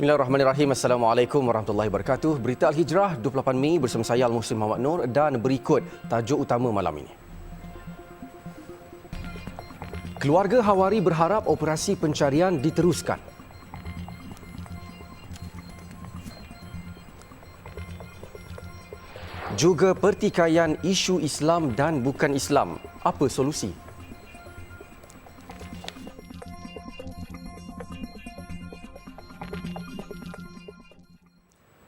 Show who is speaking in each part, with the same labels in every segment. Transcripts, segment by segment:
Speaker 1: Bismillahirrahmanirrahim. Assalamualaikum warahmatullahi wabarakatuh. Berita Al-Hijrah 28 Mei bersama saya Al-Muslim Muhammad Nur dan berikut tajuk utama malam ini. Keluarga Hawari berharap operasi pencarian diteruskan. Juga pertikaian isu Islam dan bukan Islam. Apa solusi?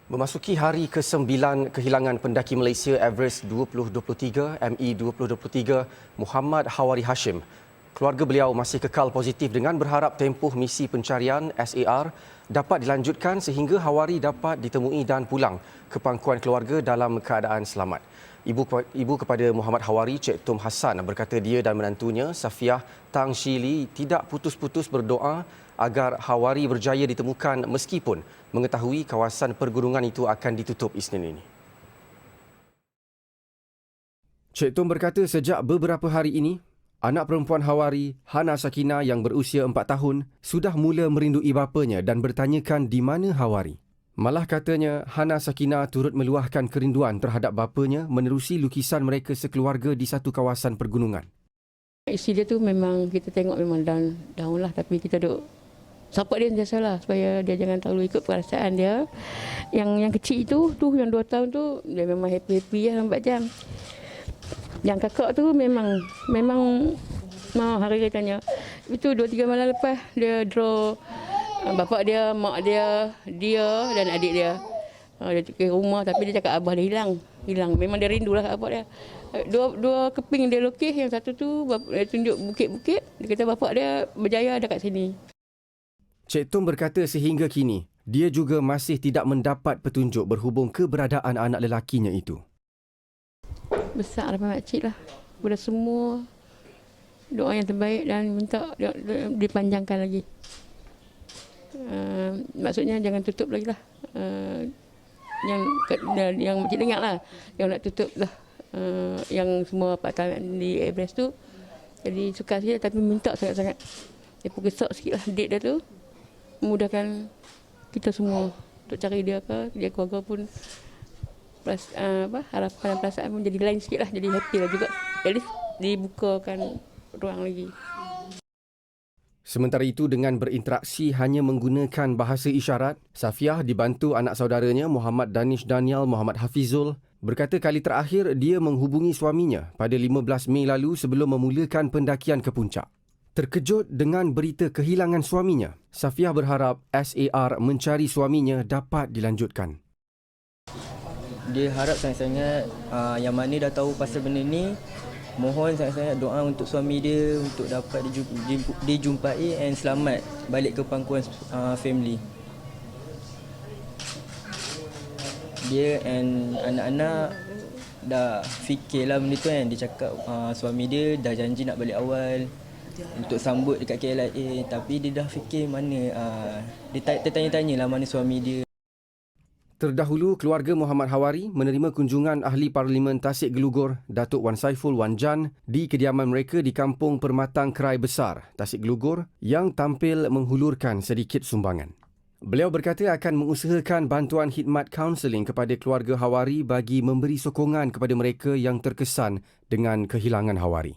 Speaker 1: Memasuki hari ke-9 kehilangan pendaki Malaysia Everest 2023 ME 2023 Muhammad Hawari Hashim. Keluarga beliau masih kekal positif dengan berharap tempoh misi pencarian SAR dapat dilanjutkan sehingga Hawari dapat ditemui dan pulang ke pangkuan keluarga dalam keadaan selamat. Ibu kepada Muhammad Hawari, Cik Tum Hassan, berkata dia dan menantunya Safiah Tang Shili tidak putus-putus berdoa agar Hawari berjaya ditemukan meskipun mengetahui kawasan pergunungan itu akan ditutup Isnin ini. Cik Tum berkata sejak beberapa hari ini, anak perempuan Hawari, Hana Sakinah yang berusia 4 tahun, sudah mula merindui bapanya dan bertanyakan di mana Hawari. Malah katanya, Hana Sakinah turut meluahkan kerinduan terhadap bapanya menerusi lukisan mereka sekeluarga di satu kawasan pergunungan.
Speaker 2: Isi dia tu memang kita tengok memang down lah, tapi kita duk support dia biasalah supaya dia jangan terlalu ikut perasaan dia. Yang kecil itu yang 2 tahun tu dia memang happy lah 4 jam. Yang kakak tu memang mau hari dia tanya. Itu 2-3 malam lepas dia draw bapak dia, mak dia dan adik dia. Dia ke rumah tapi dia cakap abah dia hilang. Memang dia rindulah abah dia. Dua keping dia lukis, yang satu tu dia tunjuk bukit-bukit. Dia kata bapak dia berjaya dekat sini.
Speaker 1: Cik Tum berkata sehingga kini, dia juga masih tidak mendapat petunjuk berhubung keberadaan anak lelakinya itu.
Speaker 2: Besar lah makcik lah. Kepada semua doa yang terbaik dan minta dipanjangkan lagi. Maksudnya jangan tutup lagi lah. Yang makcik dengar lah. Yang nak tutup lah. Yang semua apartmen di Everest tu. Jadi suka sikit tapi minta sangat-sangat. Dia pun kesok sikit lah date dia tu. Memudahkan kita semua untuk cari dia ke. Dia keluarga pun harapan dan perasaan pun jadi lain sikit lah. Jadi happy lah juga. At least dibukakan ruang lagi.
Speaker 1: Sementara itu, dengan berinteraksi hanya menggunakan bahasa isyarat, Safiah dibantu anak saudaranya Muhammad Danish Daniel Muhammad Hafizul berkata kali terakhir dia menghubungi suaminya pada 15 Mei lalu sebelum memulakan pendakian ke puncak. Terkejut dengan berita kehilangan suaminya, Safiah berharap SAR mencari suaminya dapat dilanjutkan.
Speaker 3: Dia harap sangat-sangat yang mana dah tahu pasal benda ni, mohon sangat-sangat doa untuk suami dia untuk dapat dijumpai dan selamat balik ke pangkuan family. Dia dan anak-anak dah fikirlah benda tu kan. Dia cakap suami dia dah janji nak balik awal untuk sambut dekat KLIA, tapi dia dah fikir mana, dia tanya-tanyalah mana suami dia.
Speaker 1: Terdahulu, keluarga Muhammad Hawari menerima kunjungan Ahli Parlimen Tasik Gelugor, Datuk Wan Saiful Wan Jan di kediaman mereka di Kampung Permatang Kerai Besar, Tasik Gelugor yang tampil menghulurkan sedikit sumbangan. Beliau berkata akan mengusahakan bantuan khidmat kaunseling kepada keluarga Hawari bagi memberi sokongan kepada mereka yang terkesan dengan kehilangan Hawari.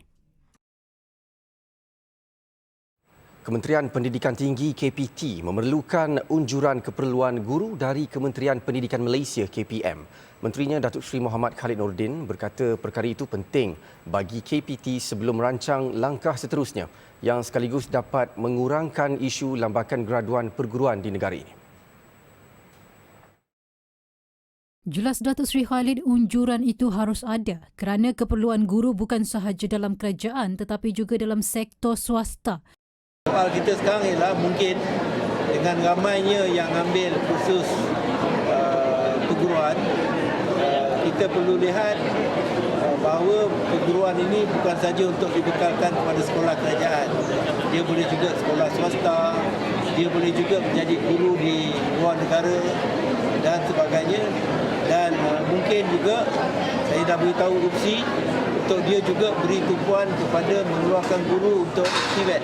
Speaker 1: Kementerian Pendidikan Tinggi KPT memerlukan unjuran keperluan guru dari Kementerian Pendidikan Malaysia KPM. Menterinya Datuk Seri Muhammad Khalid Nordin berkata perkara itu penting bagi KPT sebelum merancang langkah seterusnya yang sekaligus dapat mengurangkan isu lambakan graduan perguruan di negara ini.
Speaker 4: Jelas Datuk Seri Khalid, unjuran itu harus ada kerana keperluan guru bukan sahaja dalam kerajaan tetapi juga dalam sektor swasta.
Speaker 5: Soal kita sekarang ialah mungkin dengan ramainya yang ambil kursus perguruan, kita perlu lihat bahawa perguruan ini bukan saja untuk dibekalkan kepada sekolah kerajaan. Dia boleh juga sekolah swasta, dia boleh juga menjadi guru di luar negara dan sebagainya. Dan mungkin juga saya dah beritahu opsi untuk dia juga beri tumpuan kepada mengeluarkan guru untuk TVET.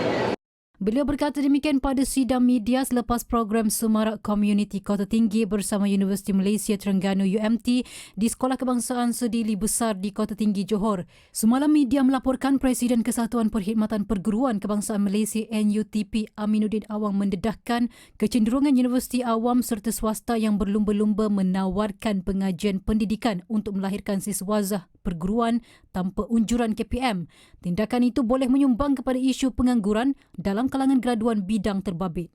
Speaker 4: Beliau berkata demikian pada sidang media selepas program Semarak Community Kota Tinggi bersama Universiti Malaysia Terengganu UMT di Sekolah Kebangsaan Sedili Besar di Kota Tinggi Johor. Semalam media melaporkan Presiden Kesatuan Perkhidmatan Perguruan Kebangsaan Malaysia NUTP Aminuddin Awang mendedahkan kecenderungan universiti awam serta swasta yang berlumba-lumba menawarkan pengajian pendidikan untuk melahirkan siswazah perguruan tanpa unjuran KPM. Tindakan itu boleh menyumbang kepada isu pengangguran dalam kalangan graduan bidang terbabit.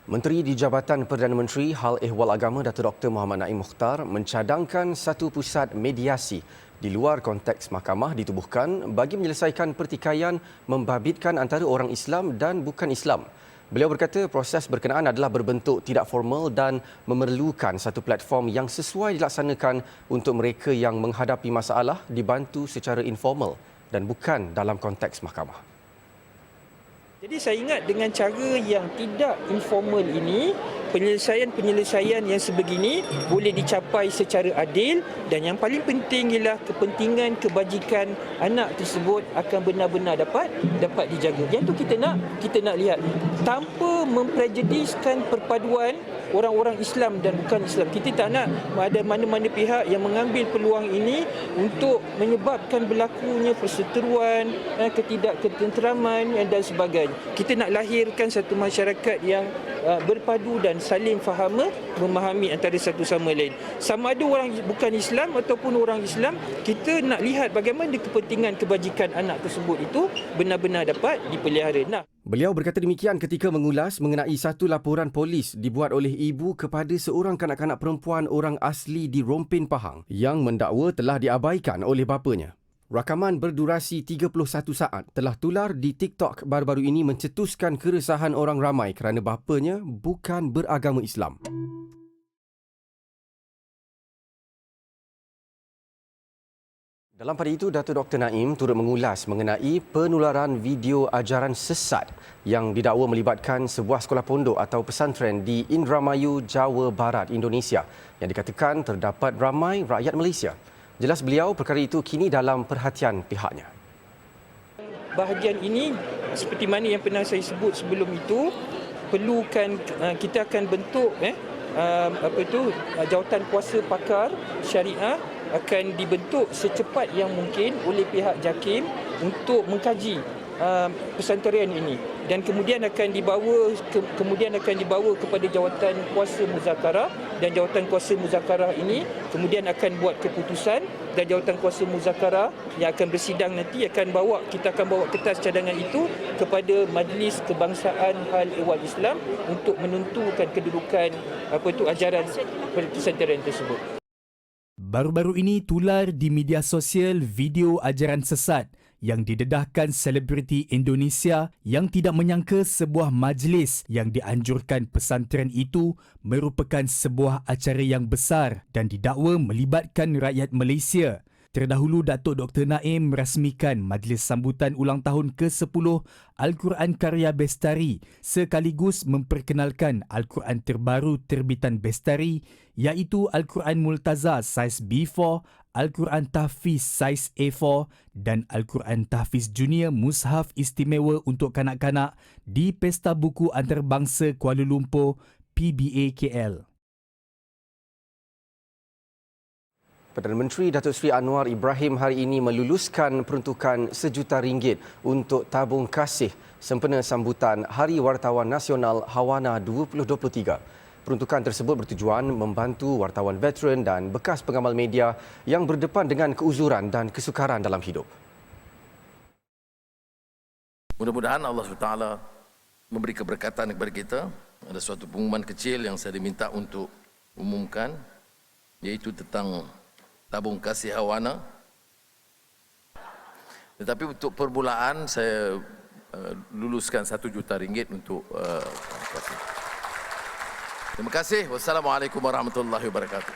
Speaker 1: Menteri di Jabatan Perdana Menteri Hal Ehwal Agama Datuk Dr. Muhammad Naim Mukhtar mencadangkan satu pusat mediasi di luar konteks mahkamah ditubuhkan bagi menyelesaikan pertikaian membabitkan antara orang Islam dan bukan Islam. Beliau berkata proses berkenaan adalah berbentuk tidak formal dan memerlukan satu platform yang sesuai dilaksanakan untuk mereka yang menghadapi masalah dibantu secara informal dan bukan dalam konteks mahkamah.
Speaker 6: Jadi saya ingat dengan cara yang tidak informal ini, penyelesaian yang sebegini boleh dicapai secara adil dan yang paling penting ialah kepentingan kebajikan anak tersebut akan benar-benar dapat dijaga. Yang tu kita nak lihat tanpa memprejudiskan perpaduan orang-orang Islam dan bukan Islam. Kita tak nak ada mana-mana pihak yang mengambil peluang ini untuk menyebabkan berlakunya perseteruan, ketidaktenteraman dan sebagainya. Kita nak lahirkan satu masyarakat yang berpadu dan saling faham, memahami antara satu sama lain. Sama ada orang bukan Islam ataupun orang Islam, kita nak lihat bagaimana kepentingan kebajikan anak tersebut itu benar-benar dapat dipelihara.
Speaker 1: Beliau berkata demikian ketika mengulas mengenai satu laporan polis dibuat oleh ibu kepada seorang kanak-kanak perempuan orang asli di Rompin Pahang yang mendakwa telah diabaikan oleh bapanya. Rakaman berdurasi 31 saat telah tular di TikTok baru-baru ini mencetuskan keresahan orang ramai kerana bapanya bukan beragama Islam. Dalam pada itu, Datuk Dr. Naim turut mengulas mengenai penularan video ajaran sesat yang didakwa melibatkan sebuah sekolah pondok atau pesantren di Indramayu, Jawa Barat, Indonesia yang dikatakan terdapat ramai rakyat Malaysia. Jelas beliau perkara itu kini dalam perhatian pihaknya.
Speaker 6: Bahagian ini seperti mana yang pernah saya sebut sebelum itu, perlukan kita akan bentuk jawatan kuasa pakar syariah akan dibentuk secepat yang mungkin oleh pihak JAKIM untuk mengkaji pesantren ini dan kemudian akan dibawa kepada jawatan kuasa muzakarah dan jawatan kuasa muzakarah ini kemudian akan buat keputusan dan jawatan kuasa muzakarah yang akan bersidang nanti kita akan bawa kertas cadangan itu kepada Majlis Kebangsaan Hal Ehwal Islam untuk menentukan kedudukan ajaran pesantren tersebut.
Speaker 7: Baru-baru ini tular di media sosial video ajaran sesat yang didedahkan selebriti Indonesia yang tidak menyangka sebuah majlis yang dianjurkan pesantren itu merupakan sebuah acara yang besar dan didakwa melibatkan rakyat Malaysia. Terdahulu, Datuk Dr. Naim merasmikan majlis sambutan ulang tahun ke-10 Al-Quran Karya Bestari sekaligus memperkenalkan Al-Quran terbaru terbitan Bestari iaitu Al-Quran Multaza saiz B4, Al-Quran Tahfiz saiz A4 dan Al-Quran Tahfiz Junior Mushaf Istimewa untuk kanak-kanak di Pesta Buku Antarabangsa Kuala Lumpur PBA KL.
Speaker 1: Perdana Menteri Datuk Seri Anwar Ibrahim hari ini meluluskan peruntukan RM1 juta untuk tabung kasih sempena sambutan Hari Wartawan Nasional Hawana 2023. Peruntukan tersebut bertujuan membantu wartawan veteran dan bekas pengamal media yang berdepan dengan keuzuran dan kesukaran dalam hidup.
Speaker 8: Mudah-mudahan Allah SWT memberi keberkatan kepada kita. Ada suatu pengumuman kecil yang saya diminta untuk umumkan, iaitu tentang tabung kasih Hawana. Tetapi untuk permulaan saya luluskan RM1 juta untuk kasih. Terima kasih. Wassalamualaikum warahmatullahi wabarakatuh.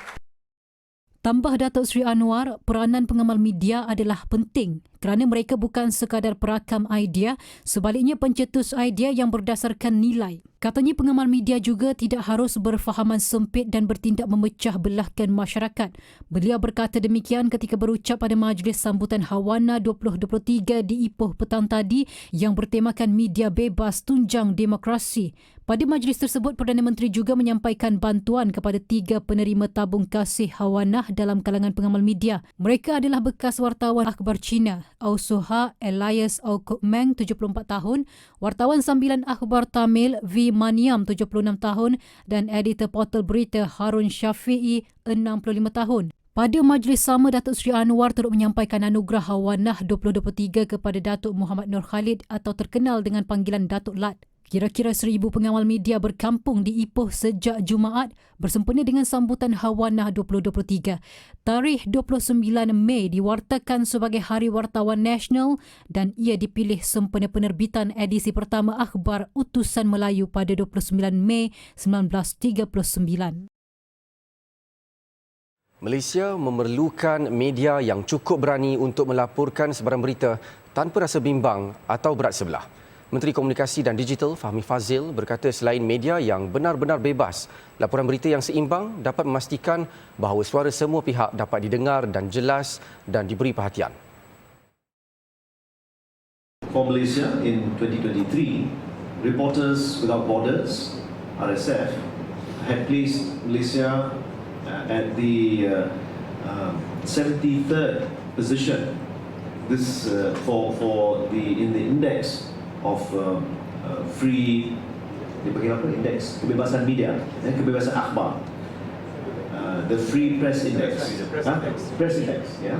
Speaker 4: Tambah Datuk Seri Anwar, peranan pengamal media adalah penting kerana mereka bukan sekadar perakam idea, sebaliknya pencetus idea yang berdasarkan nilai. Katanya pengamal media juga tidak harus berfahaman sempit dan bertindak memecah belahkan masyarakat. Beliau berkata demikian ketika berucap pada majlis sambutan Hawana 2023 di Ipoh petang tadi yang bertemakan media bebas tunjang demokrasi. Pada majlis tersebut, Perdana Menteri juga menyampaikan bantuan kepada 3 penerima tabung kasih Hawanah dalam kalangan pengamal media. Mereka adalah bekas wartawan akhbar Cina, Ausoha Elias Aukokmeng, 74 tahun, wartawan sambilan akhbar Tamil V. Maniam, 76 tahun dan editor portal berita Harun Syafi'i, 65 tahun. Pada majlis sama, Datuk Seri Anwar turut menyampaikan anugerah Hawanah 2023 kepada Datuk Muhammad Nur Khalid atau terkenal dengan panggilan Datuk Lat. Kira-kira 1,000 pengawal media berkampung di Ipoh sejak Jumaat bersempena dengan sambutan Hawanah 2023. Tarikh 29 Mei diwartakan sebagai Hari Wartawan Nasional dan ia dipilih sempena penerbitan edisi pertama akhbar Utusan Melayu pada 29 Mei 1939.
Speaker 1: Malaysia memerlukan media yang cukup berani untuk melaporkan sebarang berita tanpa rasa bimbang atau berat sebelah. Menteri Komunikasi dan Digital Fahmi Fazil berkata selain media yang benar-benar bebas, laporan berita yang seimbang dapat memastikan bahawa suara semua pihak dapat didengar dan jelas dan diberi perhatian.
Speaker 9: For Malaysia in 2023, Reporters Without Borders, RSF, had placed Malaysia at the 73rd position. This in the index of free, index kebebasan media, kebebasan akhbar, the free press index, press index, yeah.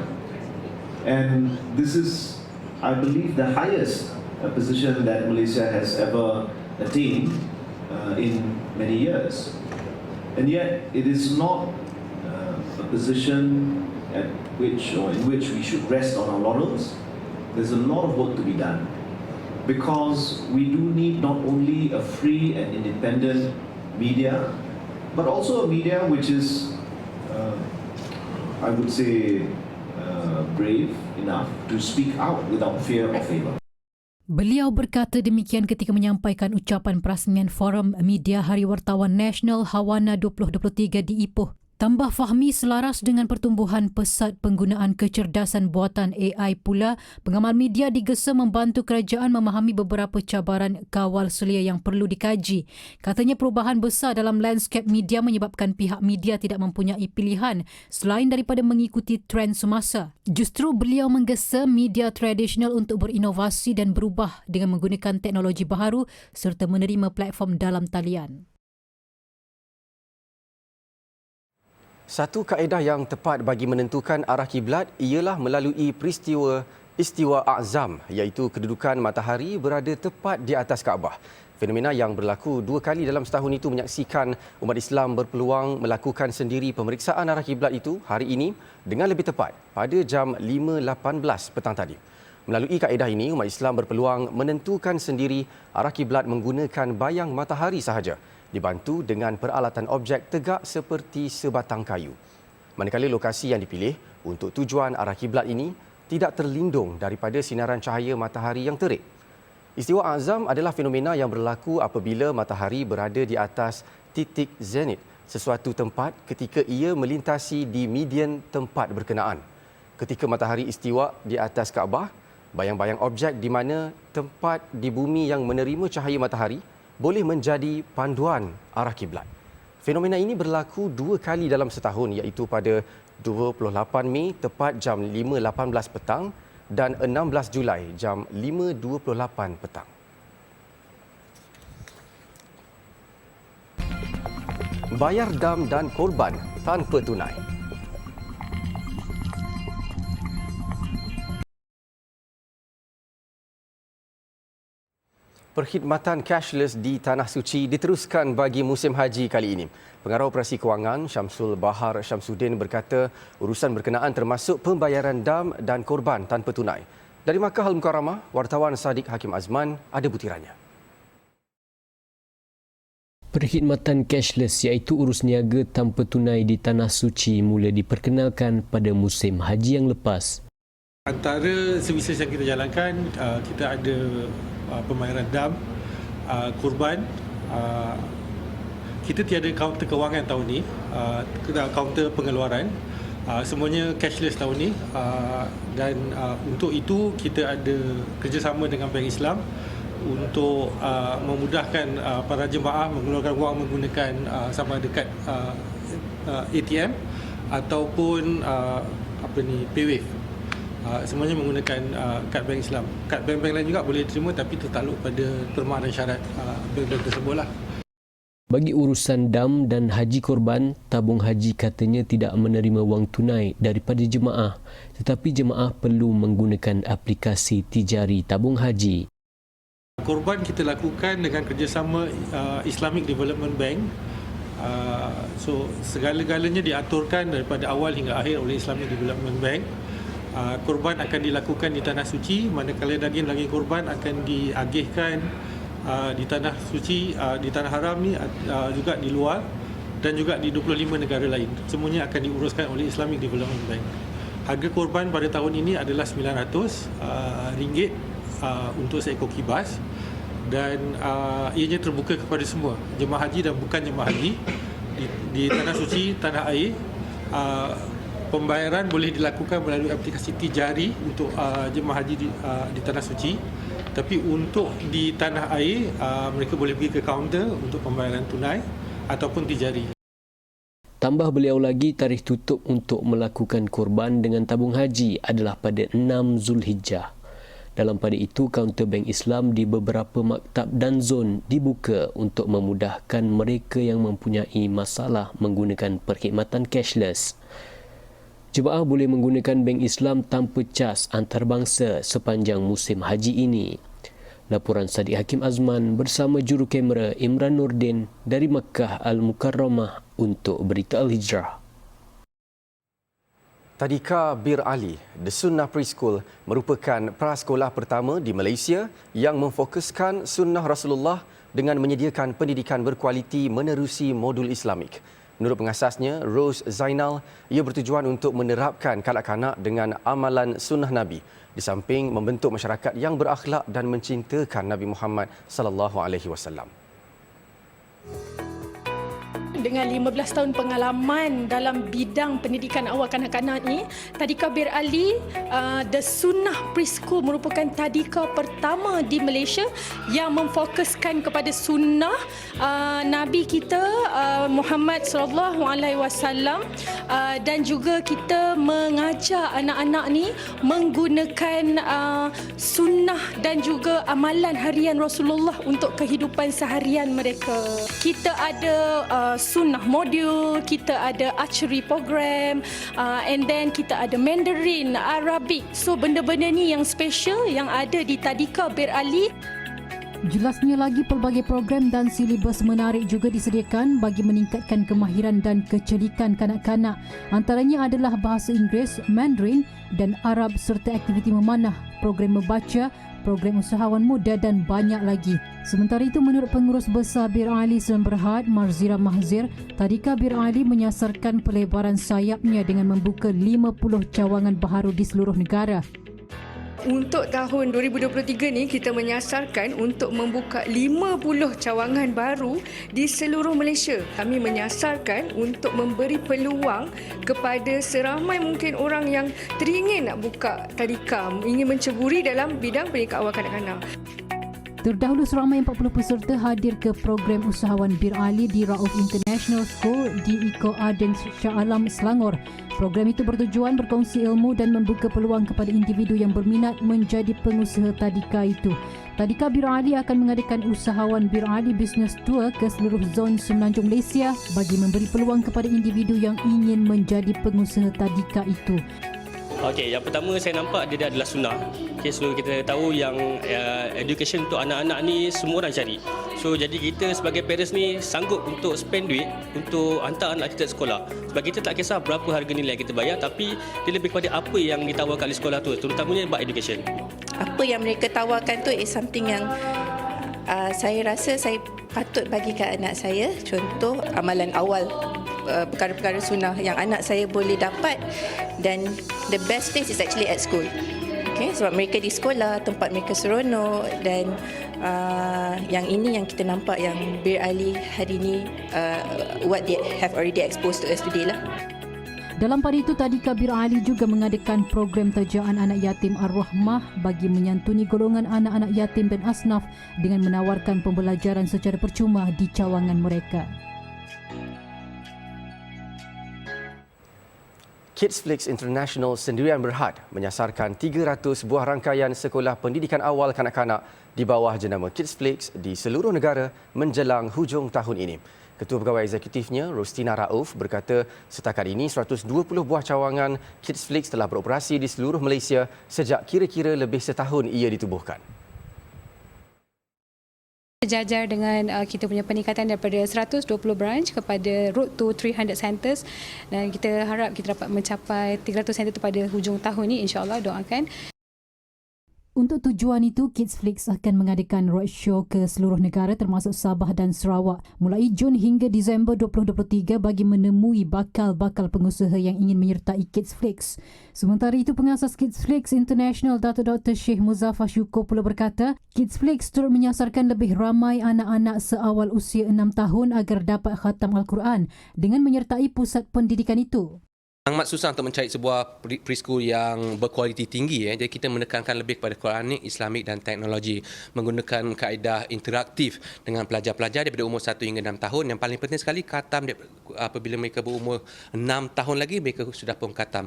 Speaker 9: And this is, I believe, the highest position that Malaysia has ever attained in many years. And yet, it is not a position in which we should rest on our laurels. There's a lot of work to be done, because we do need not only a free and independent media, but also a media which is, I would say, brave enough to speak out without fear or favour.
Speaker 4: Beliau berkata demikian ketika menyampaikan ucapan perasangan Forum Media Hari Wartawan Nasional Hawana 2023 di Ipoh. Tambah Fahmi, selaras dengan pertumbuhan pesat penggunaan kecerdasan buatan AI pula, pengamal media digesa membantu kerajaan memahami beberapa cabaran kawal selia yang perlu dikaji. Katanya perubahan besar dalam lanskap media menyebabkan pihak media tidak mempunyai pilihan selain daripada mengikuti trend semasa. Justru beliau menggesa media tradisional untuk berinovasi dan berubah dengan menggunakan teknologi baharu serta menerima platform dalam talian.
Speaker 1: Satu kaedah yang tepat bagi menentukan arah kiblat ialah melalui peristiwa Istiwa A'zam, iaitu kedudukan matahari berada tepat di atas Kaabah. Fenomena yang berlaku 2 kali dalam setahun itu menyaksikan umat Islam berpeluang melakukan sendiri pemeriksaan arah kiblat itu hari ini dengan lebih tepat pada jam 5.18 petang tadi. Melalui kaedah ini, umat Islam berpeluang menentukan sendiri arah kiblat menggunakan bayang matahari sahaja, dibantu dengan peralatan objek tegak seperti sebatang kayu. Manakala lokasi yang dipilih untuk tujuan arah kiblat ini tidak terlindung daripada sinaran cahaya matahari yang terik. Istiwa A'zam adalah fenomena yang berlaku apabila matahari berada di atas titik zenit sesuatu tempat ketika ia melintasi di median tempat berkenaan. Ketika matahari istiwa di atas Kaabah, bayang-bayang objek di mana tempat di bumi yang menerima cahaya matahari boleh menjadi panduan arah kiblat. Fenomena ini berlaku 2 kali dalam setahun, iaitu pada 28 Mei tepat jam 5.18 petang dan 16 Julai jam 5.28 petang. Bayar dam dan korban tanpa tunai. Perkhidmatan cashless di Tanah Suci diteruskan bagi musim haji kali ini. Pengarah Operasi Kewangan Syamsul Bahar Syamsuddin berkata urusan berkenaan termasuk pembayaran dam dan korban tanpa tunai. Dari Makkah Al-Mukarramah, wartawan Sadiq Hakim Azman ada butirannya.
Speaker 10: Perkhidmatan cashless iaitu urus niaga tanpa tunai di Tanah Suci mula diperkenalkan pada musim haji yang lepas.
Speaker 11: Antara servis yang kita jalankan, kita ada pembayaran dam, kurban. Kita tiada kaunter kewangan tahun ni, kaunter pengeluaran. Semuanya cashless tahun ni, dan untuk itu kita ada kerjasama dengan Bank Islam untuk memudahkan para jemaah mengeluarkan wang menggunakan sama ada kad ATM ataupun PayWave. Semuanya menggunakan kad Bank Islam. Kad bank-bank lain juga boleh diterima tapi tertakluk pada perma dan syarat bank-bank tersebutlah.
Speaker 10: Bagi urusan dam dan haji korban, tabung haji katanya tidak menerima wang tunai daripada jemaah, tetapi jemaah perlu menggunakan aplikasi tijari tabung haji.
Speaker 11: Korban kita lakukan dengan kerjasama Islamic Development Bank. So segala-galanya diaturkan daripada awal hingga akhir oleh Islamic Development Bank. Korban akan dilakukan di Tanah Suci, manakala daging korban akan diagihkan di Tanah Suci, di Tanah Haram ni, juga di luar dan juga di 25 negara lain. Semuanya akan diuruskan oleh Islamic Development Bank. Harga korban pada tahun ini adalah RM900 untuk seekor kibas, dan ianya terbuka kepada semua jemaah haji dan bukan jemaah haji di Tanah Suci, tanah air. Pembayaran boleh dilakukan melalui aplikasi tijari untuk jemaah haji di Tanah Suci. Tapi untuk di tanah air, mereka boleh pergi ke kaunter untuk pembayaran tunai ataupun tijari.
Speaker 10: Tambah beliau lagi, tarikh tutup untuk melakukan korban dengan tabung haji adalah pada 6 Zulhijjah. Dalam pada itu, kaunter Bank Islam di beberapa maktab dan zon dibuka untuk memudahkan mereka yang mempunyai masalah menggunakan perkhidmatan cashless. Jemaah boleh menggunakan Bank Islam tanpa cas antarabangsa sepanjang musim haji ini. Laporan Sadiq Hakim Azman bersama juru kamera Imran Nordin dari Makkah Al-Mukarramah untuk Berita Al-Hijrah.
Speaker 1: Tadika Bir Ali, The Sunnah Preschool, merupakan prasekolah pertama di Malaysia yang memfokuskan sunnah Rasulullah dengan menyediakan pendidikan berkualiti menerusi modul Islamik. Menurut pengasasnya, Rose Zainal, ia bertujuan untuk menerapkan kanak-kanak dengan amalan sunnah Nabi di samping membentuk masyarakat yang berakhlak dan mencintakan Nabi Muhammad SAW.
Speaker 12: Dengan 15 tahun pengalaman dalam bidang pendidikan awal kanak-kanak ni, Tadika Bir Ali, The Sunnah Preschool merupakan tadika pertama di Malaysia yang memfokuskan kepada sunnah Nabi kita Muhammad sallallahu alaihi wasallam, dan juga kita mengajar anak-anak ni menggunakan sunnah dan juga amalan harian Rasulullah untuk kehidupan seharian mereka. Kita ada sunnah modul, kita ada archery program, and then kita ada Mandarin, Arabic. So benda-benda ni yang special yang ada di Tadika Bir Ali.
Speaker 4: Jelasnya lagi, pelbagai program dan silibus menarik juga disediakan bagi meningkatkan kemahiran dan kecelikan kanak-kanak. Antaranya adalah bahasa Inggeris, Mandarin dan Arab serta aktiviti memanah, program membaca, program usahawan muda dan banyak lagi. Sementara itu, menurut Pengurus Besar Bir Ali Sdn Bhd, Marzira Mahzir, Tadika Bir Ali menyasarkan pelebaran sayapnya dengan membuka 50 cawangan baharu di seluruh negara.
Speaker 12: Untuk tahun 2023 ni kita menyasarkan untuk membuka 50 cawangan baru di seluruh Malaysia. Kami menyasarkan untuk memberi peluang kepada seramai mungkin orang yang teringin nak buka tadika, ingin menceburi dalam bidang pendidikan awal kanak-kanak.
Speaker 4: Terdahulu seramai 40 peserta hadir ke program usahawan Bir Ali di Rauf International School di Iko Aden Shah Alam, Selangor. Program itu bertujuan berkongsi ilmu dan membuka peluang kepada individu yang berminat menjadi pengusaha tadika itu. Tadika Bir Ali akan mengadakan usahawan Bir Ali Business Tour ke seluruh zon Semenanjung Malaysia bagi memberi peluang kepada individu yang ingin menjadi pengusaha tadika itu.
Speaker 13: Okey, yang pertama saya nampak dia adalah sunnah. Okay, so kita tahu yang education untuk anak-anak ni semua orang cari. So jadi kita sebagai parents ni sanggup untuk spend duit untuk hantar anak kita sekolah. Sebab kita tak kisah berapa harga nilai kita bayar, tapi dia lebih kepada apa yang ditawarkan di sekolah tu, terutamanya about education.
Speaker 14: Apa yang mereka tawarkan tu is something yang saya rasa saya patut bagikan anak saya, contoh amalan awal, perkara-perkara sunnah yang anak saya boleh dapat, dan the best place is actually at school. Okay, sebab mereka di sekolah, tempat mereka seronok, dan yang ini yang kita nampak yang Bir Ali hari ini, what they have already exposed to us today lah.
Speaker 4: Dalam pada itu, Tadika Bir Ali juga mengadakan program terjaan anak yatim Ar-Rahmah bagi menyantuni golongan anak-anak yatim dan asnaf dengan menawarkan pembelajaran secara percuma di cawangan mereka.
Speaker 1: Kidsflix International Sendirian Berhad menyasarkan 300 buah rangkaian sekolah pendidikan awal kanak-kanak di bawah jenama Kidsflix di seluruh negara menjelang hujung tahun ini. Ketua Pegawai Eksekutifnya, Rostina Rauf, berkata setakat ini 120 buah cawangan Kidsflix telah beroperasi di seluruh Malaysia sejak kira-kira lebih setahun ia ditubuhkan.
Speaker 15: Sejajar dengan kita punya peningkatan daripada 120 branch kepada road to 300 centres, dan kita harap kita dapat mencapai 300 center itu pada hujung tahun ini, insya-Allah, doakan.
Speaker 4: Untuk tujuan itu, Kidsflix akan mengadakan roadshow ke seluruh negara termasuk Sabah dan Sarawak mulai Jun hingga Disember 2023 bagi menemui bakal-bakal pengusaha yang ingin menyertai Kidsflix. Sementara itu, pengasas Kidsflix International Datuk Dr. Sheikh Muzaffar Syukur pula berkata, Kidsflix turut menyasarkan lebih ramai anak-anak seawal usia 6 tahun agar dapat khatam Al-Quran dengan menyertai pusat pendidikan itu.
Speaker 16: Sangat susah untuk mencari sebuah preschool yang berkualiti tinggi. Jadi kita menekankan lebih kepada Quranik, Islamik dan teknologi. Menggunakan kaedah interaktif dengan pelajar-pelajar daripada umur 1 hingga 6 tahun. Yang paling penting sekali, khatam apabila mereka berumur 6 tahun lagi, mereka sudah pun khatam.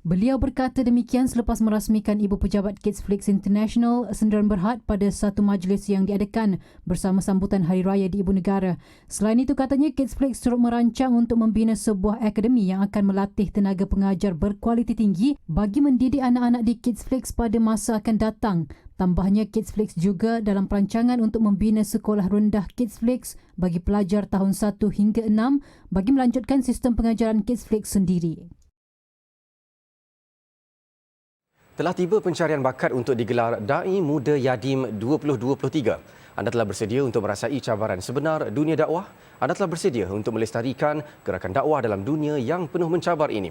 Speaker 4: Beliau berkata demikian selepas merasmikan Ibu Pejabat Kidsflix International Sendirian Berhad pada satu majlis yang diadakan bersama sambutan Hari Raya di Ibu Negara. Selain itu, katanya Kidsflix turut merancang untuk membina sebuah akademi yang akan melatih tenaga pengajar berkualiti tinggi bagi mendidik anak-anak di Kidsflix pada masa akan datang. Tambahnya, Kidsflix juga dalam perancangan untuk membina sekolah rendah Kidsflix bagi pelajar tahun 1 hingga 6 bagi melanjutkan sistem pengajaran Kidsflix sendiri.
Speaker 1: Telah tiba pencarian bakat untuk digelar Dai Muda Yadim 2023. Anda telah bersedia untuk merasai cabaran sebenar dunia dakwah? Anda telah bersedia untuk melestarikan gerakan dakwah dalam dunia yang penuh mencabar ini?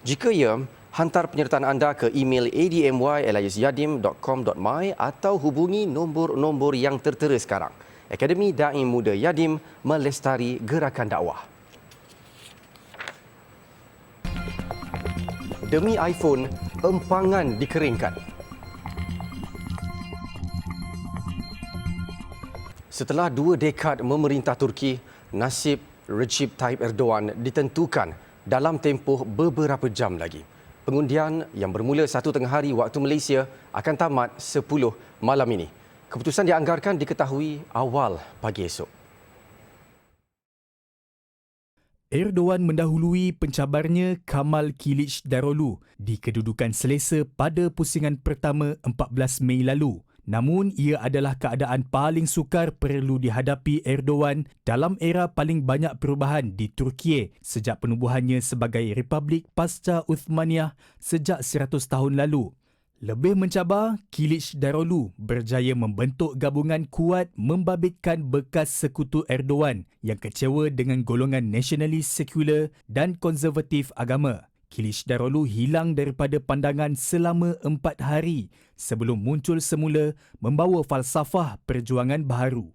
Speaker 1: Jika ya, hantar penyertaan anda ke email admy@yadim.com.my atau hubungi nombor-nombor yang tertera sekarang. Akademi Dai Muda Yadim melestari gerakan dakwah. Demi iPhone, empangan dikeringkan. Setelah 2 dekad memerintah Turki, nasib Recep Tayyip Erdogan ditentukan dalam tempoh beberapa jam lagi. Pengundian yang bermula 1 tengah hari waktu Malaysia akan tamat 10 malam ini. Keputusan dianggarkan diketahui awal pagi esok.
Speaker 7: Erdogan mendahului pencabarnya Kemal Kılıçdaroğlu di kedudukan selesa pada pusingan pertama 14 Mei lalu. Namun, ia adalah keadaan paling sukar perlu dihadapi Erdogan dalam era paling banyak perubahan di Turki sejak penubuhannya sebagai Republik pasca Uthmaniyah sejak 100 tahun lalu. Lebih mencabar, Kılıçdaroğlu berjaya membentuk gabungan kuat membabitkan bekas sekutu Erdogan yang kecewa dengan golongan nasionalis sekular dan konservatif agama. Kılıçdaroğlu hilang daripada pandangan selama 4 hari sebelum muncul semula membawa falsafah perjuangan baharu.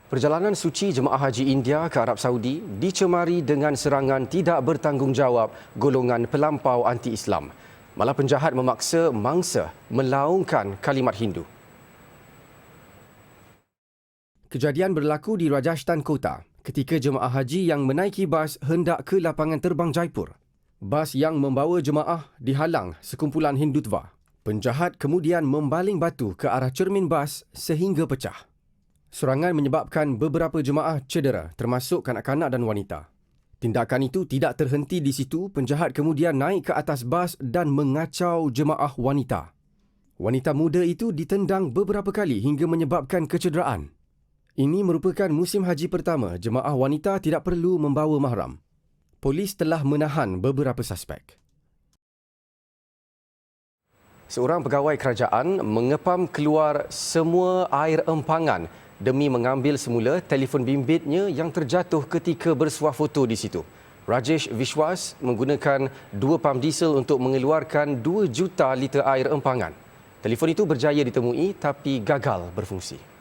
Speaker 1: Perjalanan suci jemaah haji India ke Arab Saudi dicemari dengan serangan tidak bertanggungjawab golongan pelampau anti-Islam. Malah penjahat memaksa mangsa melaungkan kalimat Hindu. Kejadian berlaku di Rajasthan Kota ketika jemaah haji yang menaiki bas hendak ke lapangan terbang Jaipur. Bas yang membawa jemaah dihalang sekumpulan Hindutva. Penjahat kemudian membaling batu ke arah cermin bas sehingga pecah. Serangan menyebabkan beberapa jemaah cedera termasuk kanak-kanak dan wanita. Tindakan itu tidak terhenti di situ, penjahat kemudian naik ke atas bas dan mengacau jemaah wanita. Wanita muda itu ditendang beberapa kali hingga menyebabkan kecederaan. Ini merupakan musim haji pertama jemaah wanita tidak perlu membawa mahram. Polis telah menahan beberapa suspek. Seorang pegawai kerajaan mengepam keluar semua air empangan demi mengambil semula telefon bimbitnya yang terjatuh ketika bersuah foto di situ. Rajesh Vishwas menggunakan 2 pam diesel untuk mengeluarkan 2 juta liter air empangan. Telefon itu berjaya ditemui tapi gagal berfungsi.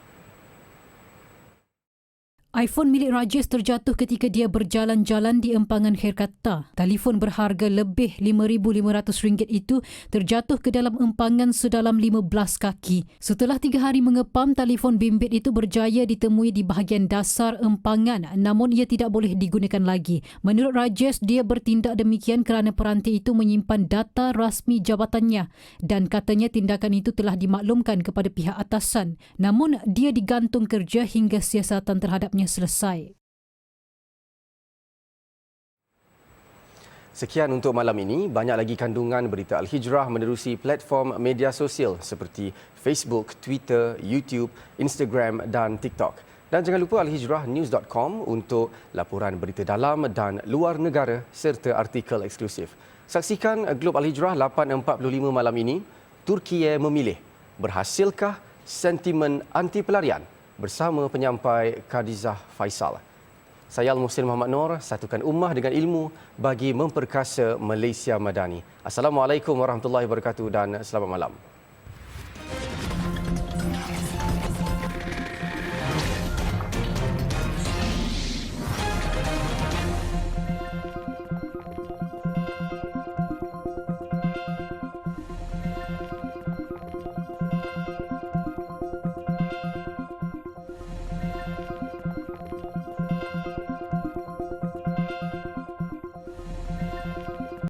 Speaker 4: iPhone milik Rajesh terjatuh ketika dia berjalan-jalan di empangan Khairkata. Telefon berharga lebih RM5,500 itu terjatuh ke dalam empangan sedalam 15 kaki. Setelah 3 hari mengepam, telefon bimbit itu berjaya ditemui di bahagian dasar empangan, namun ia tidak boleh digunakan lagi. Menurut Rajesh, dia bertindak demikian kerana peranti itu menyimpan data rasmi jabatannya dan katanya tindakan itu telah dimaklumkan kepada pihak atasan. Namun, dia digantung kerja hingga siasatan terhadapnya selesai.
Speaker 1: Sekian untuk malam ini. Banyak lagi kandungan berita Al-Hijrah menerusi platform media sosial seperti Facebook, Twitter, YouTube, Instagram dan TikTok. Dan jangan lupa alhijrahnews.com untuk laporan berita dalam dan luar negara serta artikel eksklusif. Saksikan Globe Al-Hijrah 8.45 malam ini. Turkiye memilih. Berhasilkah sentimen anti pelarian? Bersama penyampai Khadijah Faisal. Saya Al-Muhsin Muhammad Noor, satukan ummah dengan ilmu bagi memperkasa Malaysia Madani. Assalamualaikum warahmatullahi wabarakatuh dan selamat malam.